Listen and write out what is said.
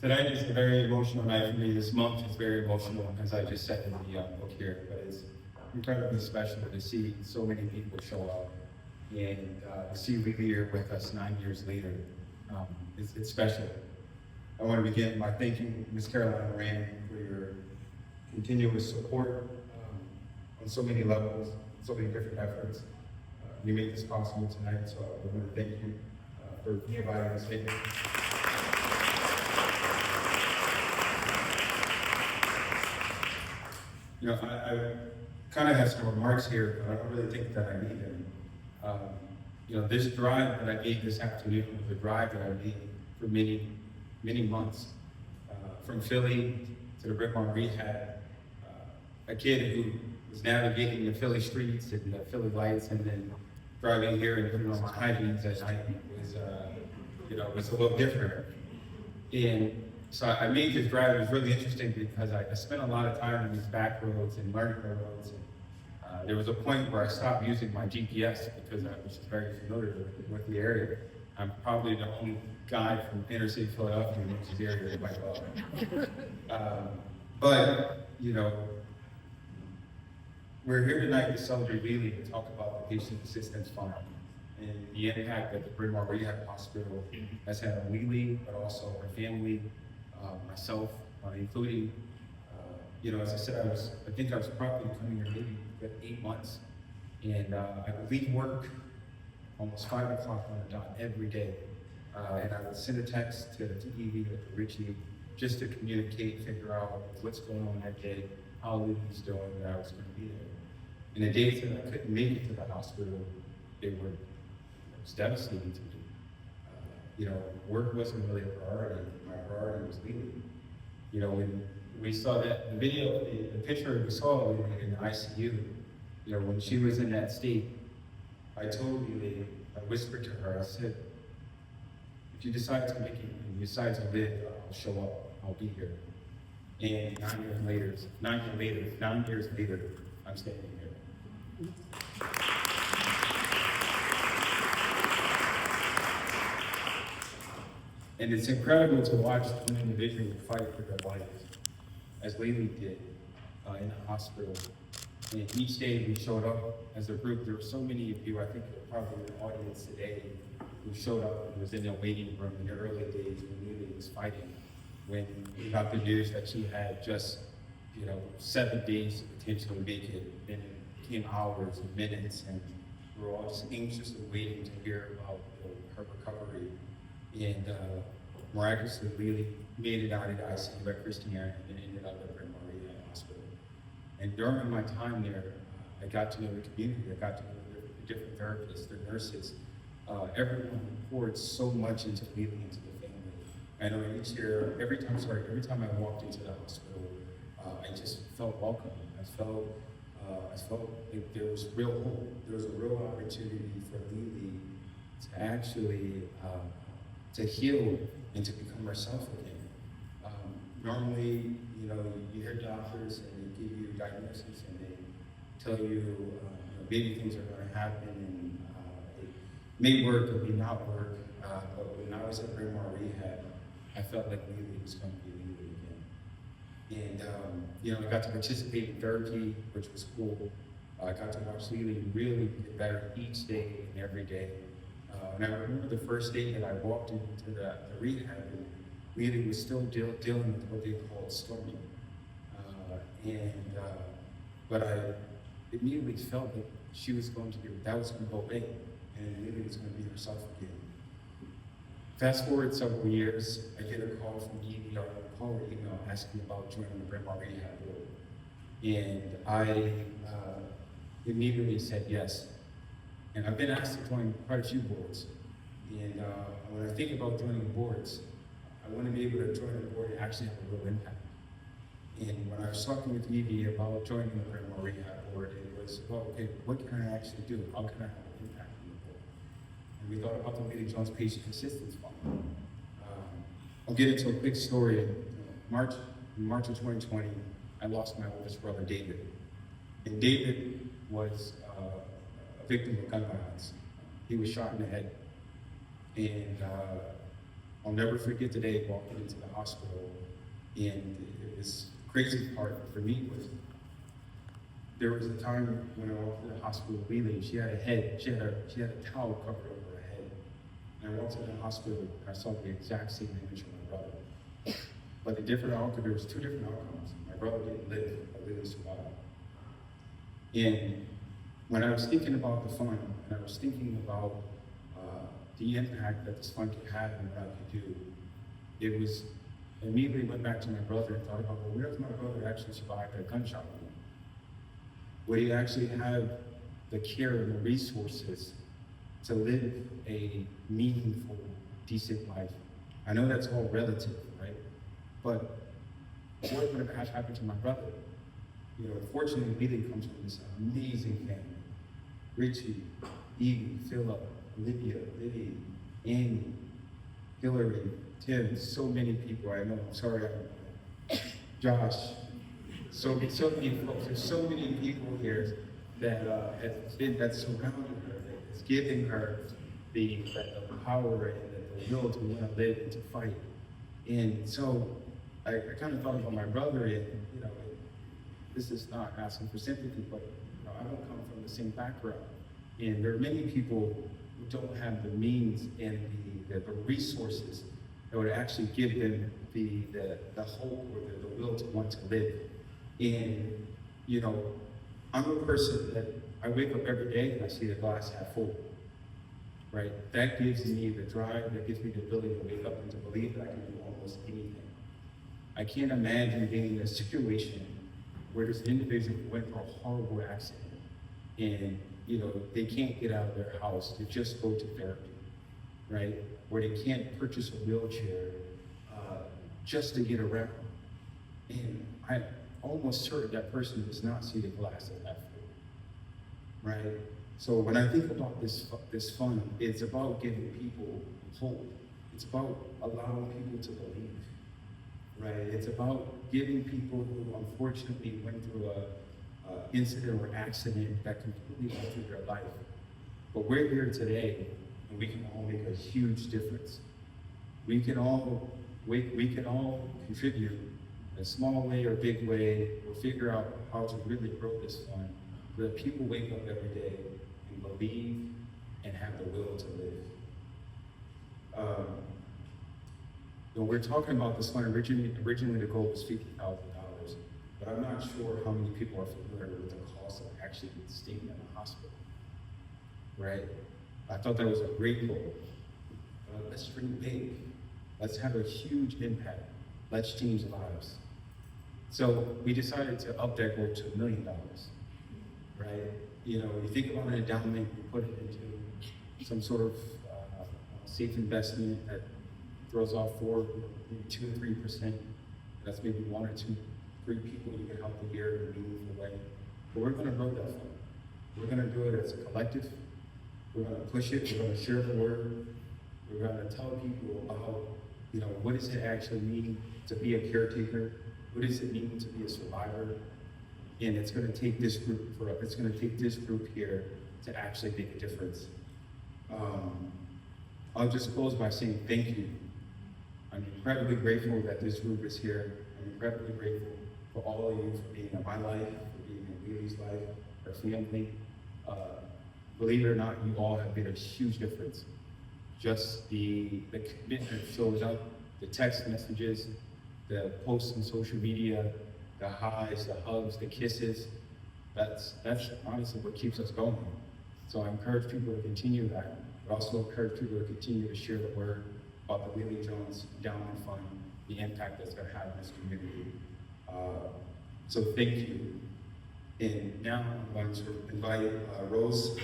Tonight is a very emotional night for me. This month is very emotional, as I just said in the book here. But it's incredibly special to see so many people show up and to see Lee here with us 9 years later. It's special. I want to begin by thanking Ms. Caroline Moran for your continuous support on so many levels, so many different efforts. You made this possible tonight, so I want to thank you for providing this statement. You know, I kind of have some remarks here, but I don't really think that I need them. You know, this drive that I made this afternoon was a drive that I made for many, many months. From Philly to the Mawr Rehab, a kid who was navigating the Philly streets and the Philly lights, and then driving here and putting on my high beams at night was, you know, was a little different. And so I made this drive. It was really interesting because I spent a lot of time in these back roads and learning the roads. And, there was a point where I stopped using my GPS because I was just very familiar with the area. I'm probably the only guy from inner city Philadelphia who knows this area quite well. But, you know, we're here tonight to celebrate Wheelie and talk about the Patient Assistance Fund and the impact that the Bryn Rehab Hospital has had on Wheelie, but also our family, myself, including, you know, as I said, I think I was probably coming here maybe 8 months, and I would leave work almost 5 o'clock on the dot every day, and I would send a text to Evie or to Richie just to communicate, figure out what's going on that day, how Lily's doing, that I was going to be there. And the days that I couldn't make it to the hospital, it was devastating to me. You know, work wasn't really a priority. My priority was Lily. You know, when we saw that the video, the picture we saw of Lily in the ICU, you know, when she was in that state, I told Lily, I whispered to her, I said, if you decide to make it, and you decide to live, I'll show up, I'll be here. And 9 years later, I'm standing here. And it's incredible to watch an individual fight for their life, as Lily did in the hospital. And each day we showed up as a group. There were so many of you, I think probably in the audience today, who showed up and was in the waiting room in the early days when Lily was fighting. When we got the news that she had just, you know, 7 days to potentially make it, and it became hours and minutes, and we were all just anxiously waiting to hear about her recovery. And miraculously, Lily made it out of the ICU at Christianity and ended up at Bryn Rehab Hospital. And during my time there, I got to know the community. I got to know the different therapists, the nurses. Everyone poured so much into Lily, into the family. I know each year, every time I walked into the hospital, I just felt welcome. I felt like there was real hope. There was a real opportunity for Lily to actually to heal and to become herself again. Normally, you know, you hear doctors and they give you diagnoses and they tell you, maybe things are going to happen and it may work, it may not work. But when I was at Bryn Rehab, I felt like Lily was going to be Lily again. And you know, I got to participate in therapy, which was cool. I got to watch Lily really get better each day and every day. And I remember the first day that I walked into the rehab, and Lily was still dealing with what they call storming. But I immediately felt that she was going to that was going to go away, and Lily was going to be herself again. Fast forward several years, I get a call from Evie, or a call or email asking about joining the Bryn Rehab board. And I immediately said yes. And I've been asked to join quite a few boards. And when I think about joining boards, I want to be able to join a board and actually have a real impact. And when I was talking with Evie about joining the Bryn Rehab board, it was, well, okay, what can I actually do? How can I have an impact on the board? And we thought about the Lady Jones Patient Assistance Fund. I'll get into a quick story. In March of 2020, I lost my oldest brother, David. And David was a victim of gun violence. He was shot in the head. And I'll never forget the day walking into the hospital, and this crazy part for me was there was a time when I walked to the hospital leaving, she had a towel covered over her head. And I walked to the hospital, and I saw the exact same image of my brother. But there was two different outcomes. My brother didn't live, but Lily survived. And when I was thinking about the fund, and I was thinking about the impact that this fund could have and what I could do, it was immediately went back to my brother and thought about, well, where if my brother actually survived a gunshot wound? Would he actually have the care and the resources to live a meaningful, decent life? I know that's all relative, right? But what would have happened to my brother? You know, fortunately, Billy comes from this amazing family. Richie, Evie, Philip, Lydia, Liddy, Annie, Hillary, Tim, so many people I know. I'm sorry, Josh. So many folks. There's so many people here that that surrounded her, that's giving her the power and the will to want to live and to fight. And so I kind of thought about my brother, and you know, this is not asking for sympathy, but you know, I don't come from the same background, and there are many people who don't have the means and the resources that would actually give them the hope or the will to want to live. And you know, I'm a person that I wake up every day and I see the glass half full. Right? That gives me the drive, that gives me the ability to wake up and to believe that I can do almost anything. I can't imagine being in a situation where there's an individual who went through a horrible accident and you know they can't get out of their house to just go to therapy, right? Where they can't purchase a wheelchair just to get around. And I'm almost certain that person does not see the glass at half full, right? So when I think about this fund, it's about giving people hope. It's about allowing people to believe, right? It's about giving people who unfortunately went through a incident or accident that completely altered their life. But we're here today, and we can all make a huge difference. We can all contribute in a small way or big way, or figure out how to really grow this fund, so that people wake up every day and believe and have the will to live. When we're talking about this fund, originally the goal was $50,000, but I'm not sure how many people are familiar with the cost of actually staying in the hospital, right? I thought that was a great goal. Let's dream big. Let's have a huge impact. Let's change lives. So we decided to up that goal to $1 million, right? You know, you think about an endowment, you put it into some sort of safe investment that throws off maybe 2 or 3%. That's maybe 1 or 2, 3 people you can help a year in a meaningful way. But we're going to grow that fund. We're going to do it as a collective. We're going to push it. We're going to share the word. We're going to tell people about, you know, what does it actually mean to be a caretaker? What does it mean to be a survivor? And it's going to take this group it's going to take this group here to actually make a difference. I'll just close by saying thank you. I'm incredibly grateful that this group is here. I'm incredibly grateful for all of you for being in my life, for being in Lily's life, our family. Believe it or not, you all have made a huge difference. Just the commitment shows up, the text messages, the posts on social media, the highs, the hugs, the kisses. That's honestly what keeps us going. So I encourage people to continue that. I also encourage people to continue to share the word about the Lily Jones Endowment Fund, the impact that's going to have in this community. So thank you. And now I'm going to invite Rose.